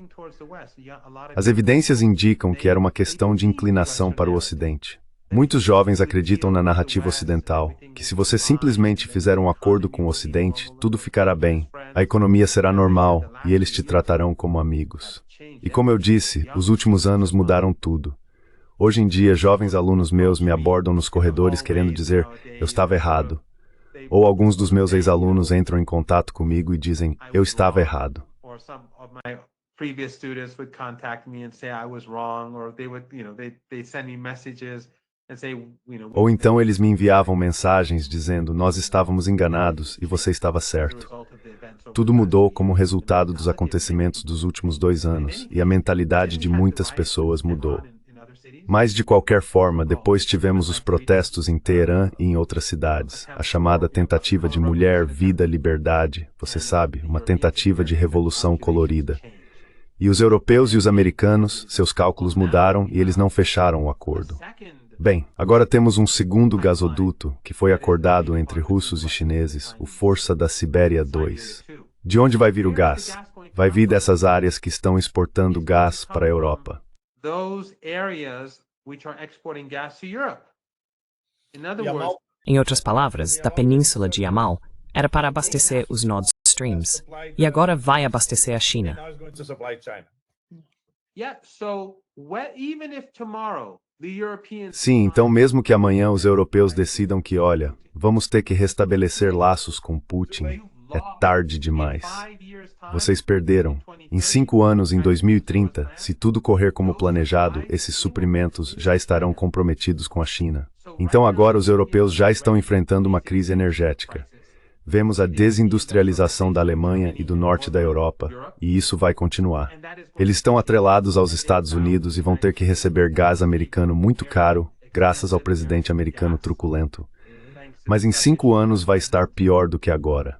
As evidências indicam que era uma questão de inclinação para o Ocidente. Muitos jovens acreditam na narrativa ocidental, que se você simplesmente fizer um acordo com o Ocidente, tudo ficará bem, a economia será normal e eles te tratarão como amigos. E como eu disse, os últimos anos mudaram tudo. Hoje em dia, jovens alunos meus me abordam nos corredores querendo dizer, eu estava errado. Ou alguns dos meus ex-alunos entram em contato comigo e dizem, eu estava errado. Ou então eles me enviavam mensagens dizendo, nós estávamos enganados e você estava certo. Tudo mudou como resultado dos acontecimentos dos últimos 2 anos e a mentalidade de muitas pessoas mudou. Mas, de qualquer forma, depois tivemos os protestos em Teherã e em outras cidades, a chamada tentativa de mulher, vida, liberdade, você sabe, uma tentativa de revolução colorida. E os europeus e os americanos, seus cálculos mudaram e eles não fecharam o acordo. Bem, agora temos um segundo gasoduto que foi acordado entre russos e chineses, o Força da Sibéria 2. De onde vai vir o gás? Vai vir dessas áreas que estão exportando gás para a Europa. Em outras palavras, da península de Yamal, era para abastecer os Nord Streams, e agora vai abastecer a China. Sim, então mesmo que amanhã os europeus decidam que, olha, vamos ter que restabelecer laços com Putin, é tarde demais. Vocês perderam. Em 5 anos, em 2030, se tudo correr como planejado, esses suprimentos já estarão comprometidos com a China. Então agora os europeus já estão enfrentando uma crise energética. Vemos a desindustrialização da Alemanha e do norte da Europa, e isso vai continuar. Eles estão atrelados aos Estados Unidos e vão ter que receber gás americano muito caro, graças ao presidente americano truculento. Mas em 5 anos vai estar pior do que agora.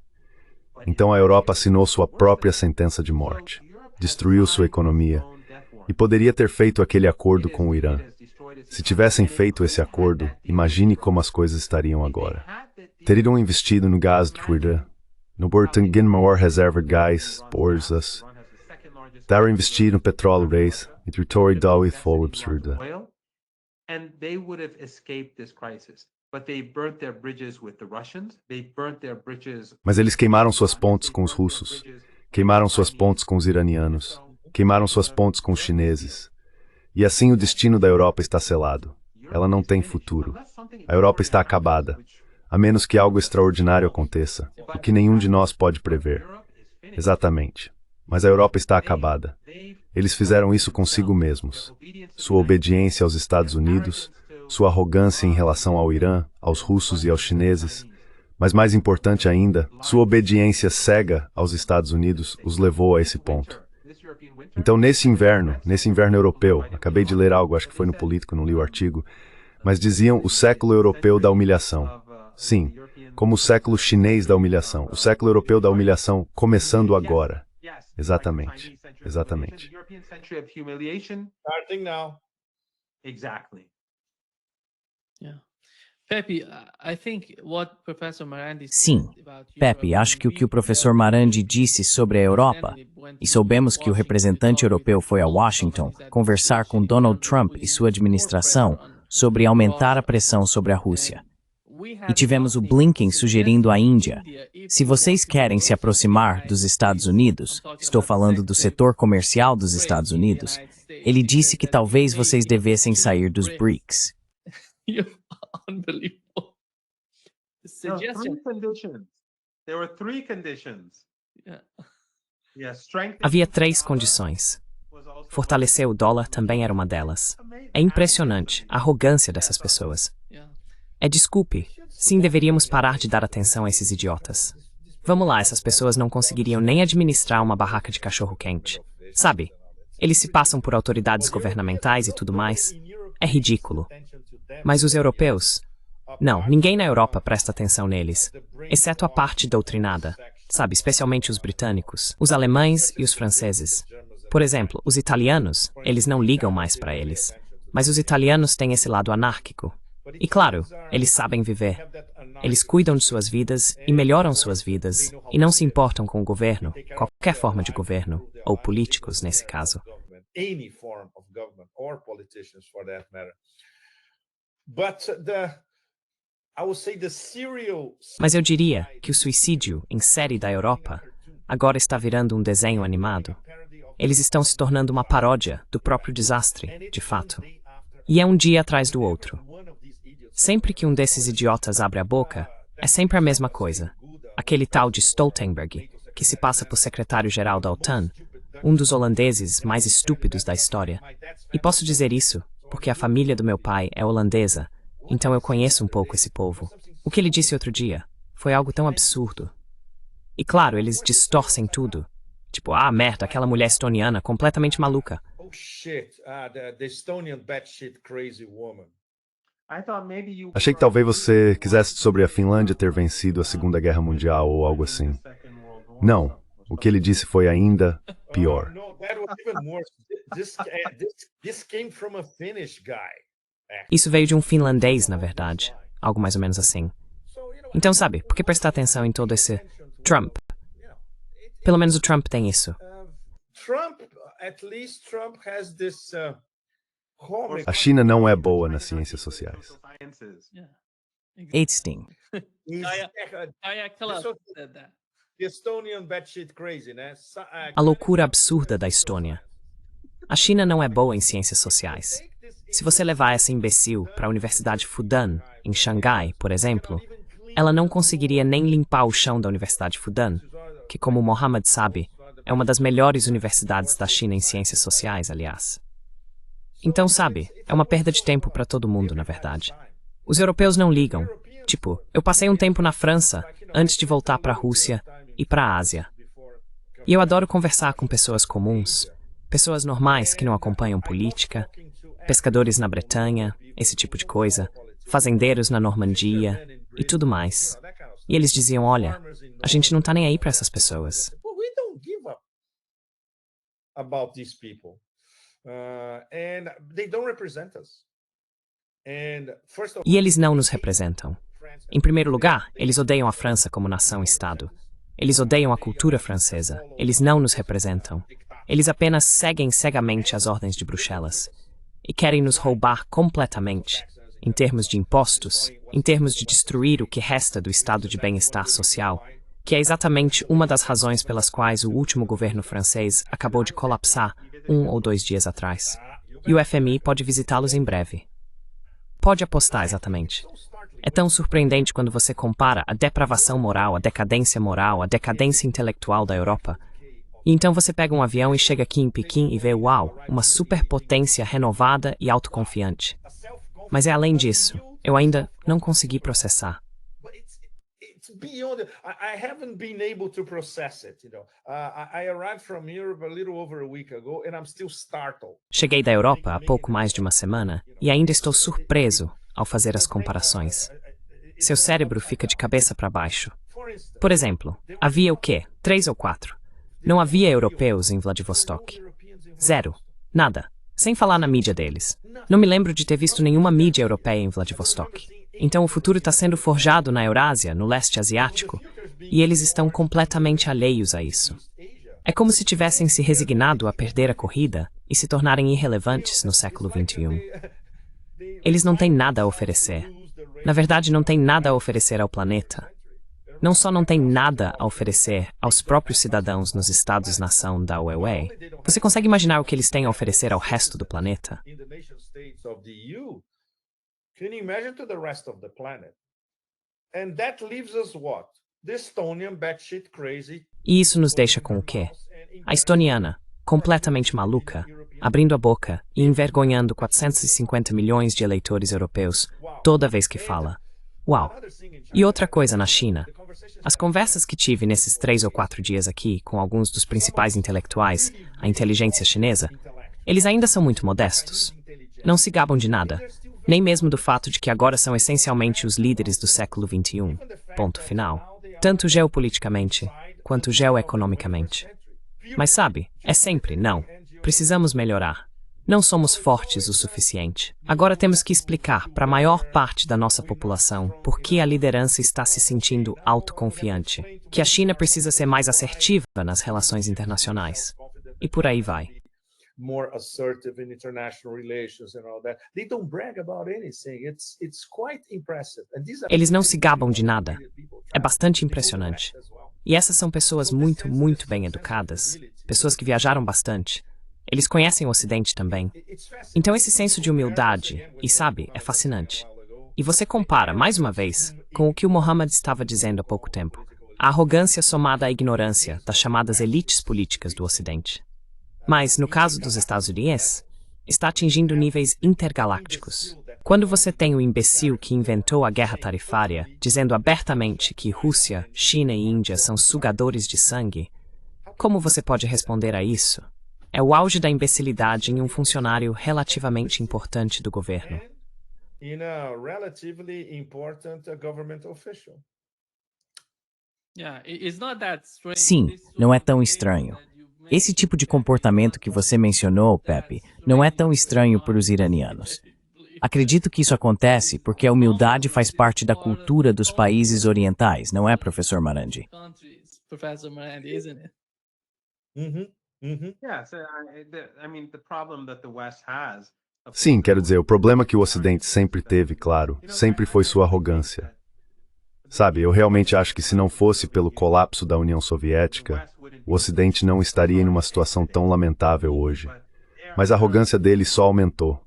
Então a Europa assinou sua própria sentença de morte, destruiu sua economia, e poderia ter feito aquele acordo com o Irã. Se tivessem feito esse acordo, imagine como as coisas estariam agora. Teriam investido no gás do Irã, no Bortungen maior reserva de gás, borsas. Teriam investido no petróleo reis, e território do foi absurdo. And they would have escaped this crisis. But they burnt their bridges with the Russians. They burnt their bridges. Mas eles queimaram suas pontes com os russos, queimaram suas pontes com os iranianos, queimaram suas pontes com os chineses. E assim o destino da Europa está selado. Ela não tem futuro. A Europa está acabada, a menos que algo extraordinário aconteça, o que nenhum de nós pode prever. Exatamente. Mas a Europa está acabada. Eles fizeram isso consigo mesmos. Sua obediência aos Estados Unidos, sua arrogância em relação ao Irã, aos russos e aos chineses, mas mais importante ainda, sua obediência cega aos Estados Unidos os levou a esse ponto. Então, nesse inverno europeu, acabei de ler algo, acho que foi no Político, não li o artigo, mas diziam o século europeu da humilhação. Sim, como o século chinês da humilhação, o século europeu da humilhação começando agora. Exatamente, exatamente. Starting now. Exactly. Yeah. Pepe, I think what Professor Marandi Sim, said about Pepe, Europe acho que o que o and professor Marandi disse sobre a Europa, e soubemos que o representante europeu foi a Washington conversar com Donald Trump e sua administração sobre aumentar a pressão sobre a Rússia. E tivemos o Blinken sugerindo à Índia, se vocês querem se aproximar dos Estados Unidos, estou falando do setor comercial dos Estados Unidos, ele disse que talvez vocês devessem sair dos BRICS. You're unbelievable. No, Suggestion. three conditions. There were three conditions. Yeah. Yeah, strength. Havia 3 condições. Fortalecer o dólar também era uma delas. É impressionante a arrogância dessas pessoas. Yeah. Desculpe, sim, deveríamos parar de dar atenção a esses idiotas. Vamos lá, essas pessoas não conseguiriam nem administrar uma barraca de cachorro-quente. Sabe, eles se passam por autoridades governamentais e tudo mais. É ridículo. Mas os europeus? Não, ninguém na Europa presta atenção neles, exceto a parte doutrinada, sabe, especialmente os britânicos, os alemães e os franceses. Por exemplo, os italianos, eles não ligam mais para eles. Mas os italianos têm esse lado anárquico. E claro, eles sabem viver. Eles cuidam de suas vidas e melhoram suas vidas e não se importam com o governo, qualquer forma de governo, ou políticos nesse caso. Any form of government or politicians for that matter. But I would say the serial. Mas eu diria que o suicídio em série da Europa agora está virando um desenho animado. Eles estão se tornando uma paródia do próprio desastre, de fato. E é um dia atrás do outro. Sempre que um desses idiotas abre a boca, é sempre a mesma coisa. Aquele tal de Stoltenberg, que se passa por secretário-geral da OTAN, um dos holandeses mais estúpidos da história. E posso dizer isso porque a família do meu pai é holandesa, então eu conheço um pouco esse povo. O que ele disse outro dia foi algo tão absurdo. E claro, eles distorcem tudo. Tipo, merda, aquela mulher estoniana completamente maluca. Oh shit, the Estonian batshit crazy woman. I thought maybe you. Achei que talvez você quisesse sobre a Finlândia ter vencido a Segunda Guerra Mundial ou algo assim. Não, o que ele disse foi ainda pior. No, that was even worse. This came from a Finnish guy. Isso veio de um finlandês, na verdade. Algo mais ou menos assim. Então, sabe, por que prestar atenção em todo esse Trump? Pelo menos o Trump tem isso. Trump, at least Trump has this comic. A China não é boa nas ciências sociais. Yeah. Einstein. Kaja Kallas said that. The Estonian batshit crazy, né? A loucura absurda da Estônia. A China não é boa em ciências sociais. Se você levar essa imbecil para a Universidade Fudan, em Xangai, por exemplo, ela não conseguiria nem limpar o chão da Universidade Fudan, que, como Mohammed sabe, é uma das melhores universidades da China em ciências sociais, aliás. Então, sabe, é uma perda de tempo para todo mundo, na verdade. Os europeus não ligam. Tipo, eu passei um tempo na França antes de voltar para a Rússia e para a Ásia. E eu adoro conversar com pessoas comuns, pessoas normais que não acompanham política, pescadores na Bretanha, esse tipo de coisa, fazendeiros na Normandia e tudo mais. E eles diziam, olha, a gente não tá nem aí para essas pessoas. We don't give up about these people. And they don't represent us. E eles não nos representam. Em primeiro lugar, eles odeiam a França como nação-estado. Eles odeiam a cultura francesa. Eles não nos representam. Eles apenas seguem cegamente as ordens de Bruxelas. E querem nos roubar completamente, em termos de impostos, em termos de destruir o que resta do estado de bem-estar social, que é exatamente uma das razões pelas quais o último governo francês acabou de colapsar 1 ou 2 dias atrás. E o FMI pode visitá-los em breve. Pode apostar exatamente. É tão surpreendente quando você compara a depravação moral, a decadência moral, a decadência intelectual da Europa. E então você pega um avião e chega aqui em Pequim e vê, uau, uma superpotência renovada e autoconfiante. Mas é além disso, eu ainda não consegui processar. Beyond I haven't been able to process it, I arrived from Europe a little over a week ago and I'm still startled. Cheguei da Europa há pouco mais de uma semana e ainda estou surpreso ao fazer as comparações. Seu cérebro fica de cabeça para baixo. Por exemplo, havia o quê? 3 ou 4. Não havia europeus em Vladivostok. 0. Nada. Sem falar na mídia deles. Não me lembro de ter visto nenhuma mídia europeia em Vladivostok. Então o futuro está sendo forjado na Eurásia, no leste asiático, e eles estão completamente alheios a isso. É como se tivessem se resignado a perder a corrida e se tornarem irrelevantes no século XXI. Eles não têm nada a oferecer. Na verdade, não têm nada a oferecer ao planeta. Não só não têm nada a oferecer aos próprios cidadãos nos estados-nação da UE, você consegue imaginar o que eles têm a oferecer ao resto do planeta? Can you imagine to the rest of the planet? And that leaves us what? The Estonian batshit crazy. E isso nos deixa com o quê? A estoniana, completamente maluca, abrindo a boca e envergonhando 450 milhões de eleitores europeus toda vez que fala. Uau! E outra coisa na China. As conversas que tive nesses 3 ou 4 dias aqui com alguns dos principais intelectuais, a inteligência chinesa, eles ainda são muito modestos. Não se gabam de nada. Nem mesmo do fato de que agora são essencialmente os líderes do século XXI. Ponto final. Tanto geopoliticamente, quanto geoeconomicamente. Mas sabe, é sempre não. Precisamos melhorar. Não somos fortes o suficiente. Agora temos que explicar para a maior parte da nossa população por que a liderança está se sentindo autoconfiante. Que a China precisa ser mais assertiva nas relações internacionais. E por aí vai. More assertive in international relations and all that. They don't brag about anything. It's quite impressive. And these are Eles não se gabam de nada. É bastante impressionante. E essas são pessoas muito, muito bem educadas. Pessoas que viajaram bastante. Eles conhecem o Ocidente também. Então esse senso de humildade, e sabe, é fascinante. E você compara, mais uma vez, com o que o Mohammed estava dizendo há pouco tempo. A arrogância somada à ignorância das chamadas elites políticas do Ocidente. Mas, no caso dos Estados Unidos, está atingindo níveis intergalácticos. Quando você tem o imbecil que inventou a guerra tarifária, dizendo abertamente que Rússia, China e Índia são sugadores de sangue, como você pode responder a isso? É o auge da imbecilidade em um funcionário relativamente importante do governo. in a relatively important government official. Sim, não é tão estranho. Esse tipo de comportamento que você mencionou, Pepe, não é tão estranho para os iranianos. Acredito que isso acontece porque a humildade faz parte da cultura dos países orientais, não é, professor Marandi? Sim, quero dizer, o problema que o Ocidente sempre teve, claro, sempre foi sua arrogância. Sabe, eu realmente acho que se não fosse pelo colapso da União Soviética, o Ocidente não estaria em uma situação tão lamentável hoje. Mas a arrogância dele só aumentou.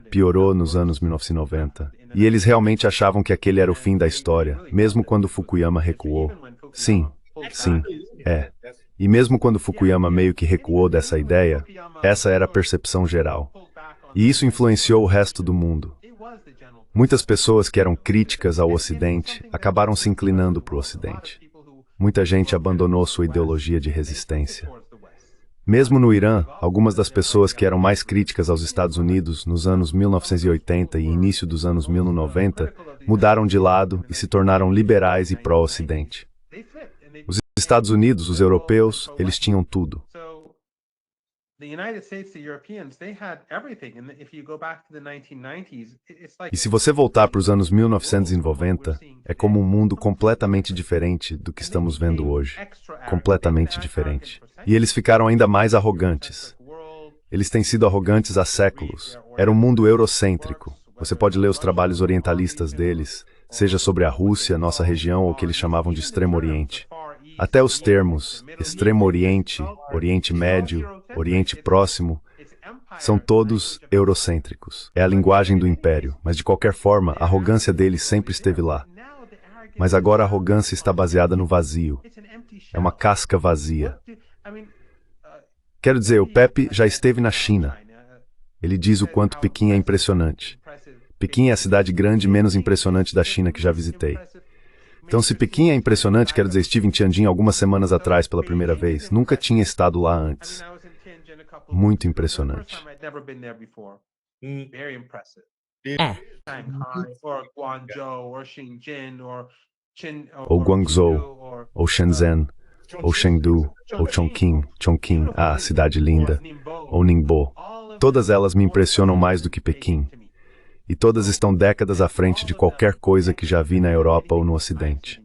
piorou nos anos 1990. E eles realmente achavam que aquele era o fim da história, mesmo quando Fukuyama recuou. Sim, é. E mesmo quando Fukuyama meio que recuou dessa ideia, essa era a percepção geral. E isso influenciou o resto do mundo. Muitas pessoas que eram críticas ao Ocidente acabaram se inclinando para o Ocidente. Muita gente abandonou sua ideologia de resistência. Mesmo no Irã, algumas das pessoas que eram mais críticas aos Estados Unidos nos anos 1980 e início dos anos 1990 mudaram de lado e se tornaram liberais e pró-Ocidente. Os Estados Unidos, os europeus, eles tinham tudo. E se você voltar para os anos 1990, é como um mundo completamente diferente do que estamos vendo hoje. Completamente diferente. E eles ficaram ainda mais arrogantes. Eles têm sido arrogantes há séculos. Era um mundo eurocêntrico. Você pode ler os trabalhos orientalistas deles, seja sobre a Rússia, nossa região, ou o que eles chamavam de Extremo Oriente. Até os termos Extremo Oriente, Oriente Médio, Oriente Próximo, são todos eurocêntricos. É a linguagem do império, mas de qualquer forma, a arrogância deles sempre esteve lá. Mas agora a arrogância está baseada no vazio. É uma casca vazia. Quero dizer, o Pepe já esteve na China. Ele diz o quanto Pequim é impressionante. Pequim é a cidade grande menos impressionante da China que já visitei. Então, se Pequim é impressionante, quero dizer, estive em Tianjin algumas semanas atrás pela primeira vez. Nunca tinha estado lá antes. Muito impressionante. Ou Guangzhou, ou Shenzhen, ou Chengdu, ou Chongqing, cidade linda, ou Ningbo. Todas elas me impressionam mais do que Pequim. E todas estão décadas à frente de qualquer coisa que já vi na Europa ou no Ocidente.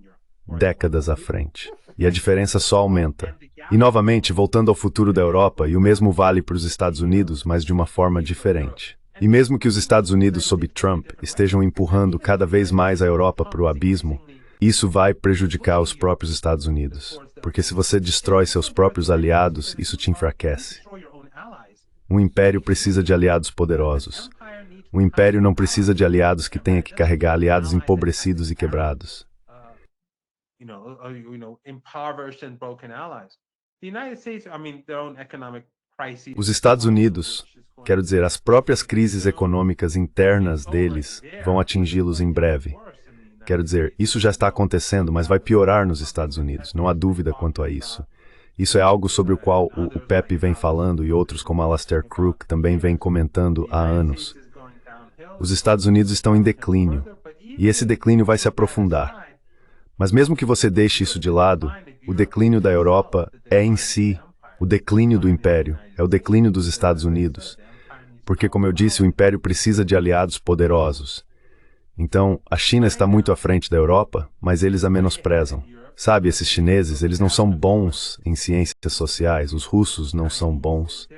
Décadas à frente. E a diferença só aumenta. E novamente, voltando ao futuro da Europa, e o mesmo vale para os Estados Unidos, mas de uma forma diferente. E mesmo que os Estados Unidos, sob Trump, estejam empurrando cada vez mais a Europa para o abismo, isso vai prejudicar os próprios Estados Unidos. Porque se você destrói seus próprios aliados, isso te enfraquece. Um império precisa de aliados poderosos. Um império não precisa de aliados que tenha que carregar aliados empobrecidos e quebrados. Os Estados Unidos, quero dizer, as próprias crises econômicas internas deles vão atingi-los em breve. Quero dizer, isso já está acontecendo, mas vai piorar nos Estados Unidos, não há dúvida quanto a isso. Isso é algo sobre o qual o Pepe vem falando e outros como Alastair Crooke também vêm comentando há anos. Os Estados Unidos estão em declínio, e esse declínio vai se aprofundar. Mas mesmo que você deixe isso de lado, o declínio da Europa é em si o declínio do império, é o declínio dos Estados Unidos. Porque, como eu disse, o império precisa de aliados poderosos. Então, a China está muito à frente da Europa, mas eles a menosprezam. Sabe, esses chineses, eles não são bons em ciências sociais, os russos não são bons.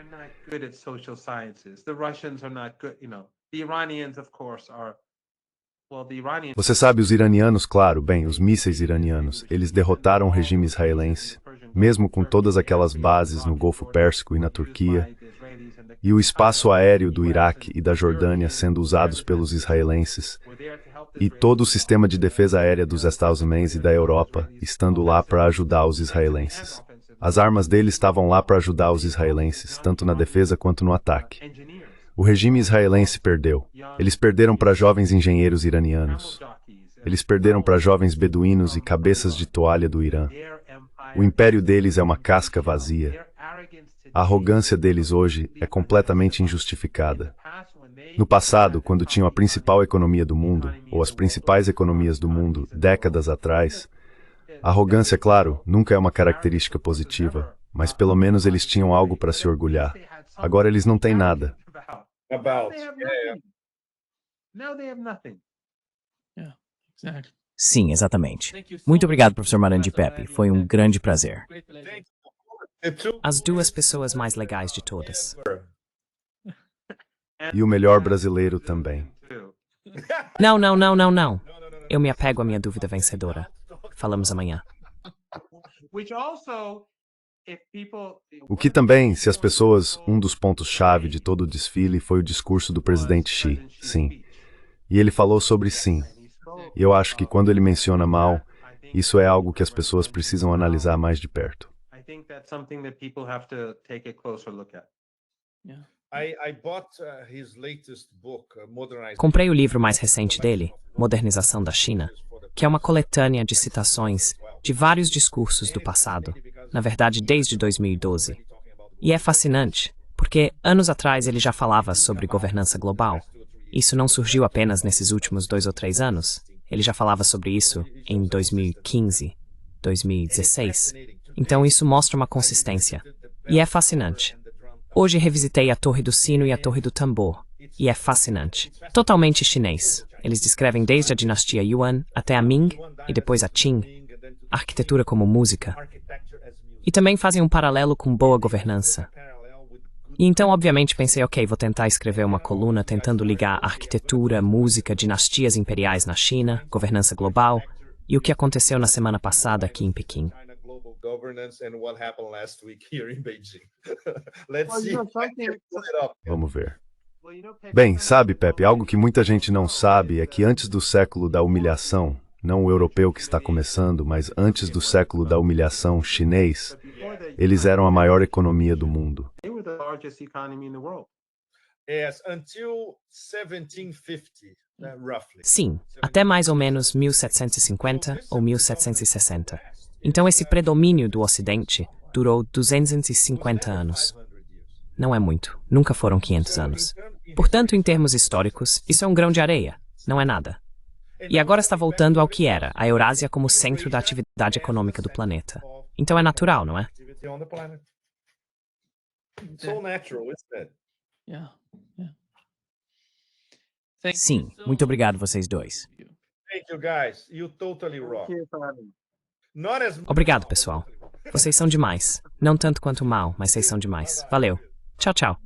Você sabe, os iranianos, claro, bem, os mísseis iranianos, eles derrotaram o regime israelense, mesmo com todas aquelas bases no Golfo Pérsico e na Turquia, e o espaço aéreo do Iraque e da Jordânia sendo usados pelos israelenses, e todo o sistema de defesa aérea dos Estados Unidos e da Europa estando lá para ajudar os israelenses. As armas deles estavam lá para ajudar os israelenses, tanto na defesa quanto no ataque. O regime israelense perdeu. Eles perderam para jovens engenheiros iranianos. Eles perderam para jovens beduínos e cabeças de toalha do Irã. O império deles é uma casca vazia. A arrogância deles hoje é completamente injustificada. No passado, quando tinham a principal economia do mundo, ou as principais economias do mundo, décadas atrás, a arrogância, claro, nunca é uma característica positiva, mas pelo menos eles tinham algo para se orgulhar. Agora eles não têm nada. Sim, exatamente. Muito obrigado, professor Marandi Pepe. Foi um grande prazer. As duas pessoas mais legais de todas. E o melhor brasileiro também. Não, não, não, não, não. Eu me apego à minha dúvida vencedora. Falamos amanhã. O que também, se as pessoas, um dos pontos-chave de todo o desfile foi o discurso do presidente Xi, sim. E ele falou sobre sim. E eu acho que quando ele menciona Mao, isso é algo que as pessoas precisam analisar mais de perto. Comprei o livro mais recente dele, Modernização da China, que é uma coletânea de citações de vários discursos do passado, na verdade desde 2012. E é fascinante, porque anos atrás ele já falava sobre governança global. Isso não surgiu apenas nesses últimos 2 ou 3 anos. Ele já falava sobre isso em 2015, 2016. Então isso mostra uma consistência. E é fascinante. Hoje revisitei a Torre do Sino e a Torre do Tambor. E é fascinante. Totalmente chinês. Eles descrevem desde a dinastia Yuan até a Ming e depois a Qing. Arquitetura como música. E também fazem um paralelo com boa governança. E então, obviamente, pensei, ok, vou tentar escrever uma coluna tentando ligar arquitetura, música, dinastias imperiais na China, governança global, e o que aconteceu na semana passada aqui em Pequim. Vamos ver. Bem, sabe, Pepe, algo que muita gente não sabe é que antes do século da humilhação, não o europeu que está começando, mas antes do século da humilhação chinês, eles eram a maior economia do mundo. Sim, até mais ou menos 1750 ou 1760. Então esse predomínio do Ocidente durou 250 anos. Não é muito, nunca foram 500 anos. Portanto, em termos históricos, isso é um grão de areia, não é nada. E agora está voltando ao que era, a Eurásia como centro da atividade econômica do planeta. Então é natural, não é? Sim, muito obrigado vocês dois. Obrigado, pessoal. Vocês são demais. Não tanto quanto o Mao, mas vocês são demais. Valeu. Tchau, tchau.